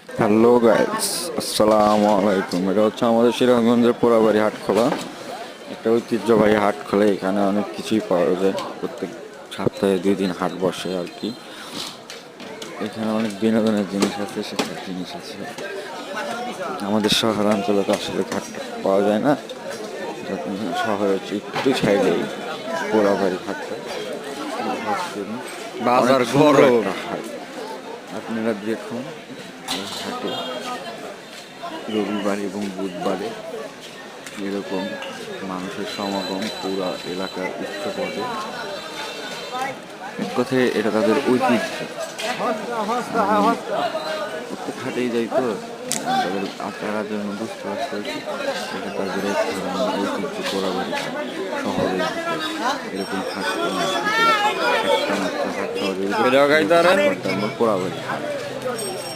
Hello guys, আসসালামু আলাইকুম। এটা হচ্ছে আমাদের সিরাজগঞ্জের পোড়াবাড়ি হাটখোলা। একটা ঐতিহ্যবাহী হাটখোলা। এখানে অনেক কিছুই পাওয়া যায়। প্রত্যেক সপ্তাহে 2 দিন হাট বসে আর কি। এখানে অনেক বিনোদনের জিনিস আছে, শেখার জিনিস আছে। আমাদের শহরাঞ্চলে তো আসলে হাট পাওয়া যায় না। যখন শহরের একটু সাইডেই পোড়াবাড়ি হাটটা, অনেক বাজার সুন্দর গরম। একটা হাট। আপনারা দেখুন এই হাটে রবিবার এবং বুধবারে এরকম মানুষের সমাগম পুরা এলাকার উচ্চপদে। এক কথায় এটা তাদের ঐতিহ্য। আমি প্রত্যেক হাটেই যাই তো, তাদের আচার জন্য বুঝতে পারছি এটা তাদের এক ধরনের ঐতিহ্য। পোড়াবাড়ি হাট শহরের ভিতর এরকম হাট কোনো একটা মাত্র হাট শহরের ভিতরে এটাও খাইতে পারেন। পোড়াবাড়ি হাট।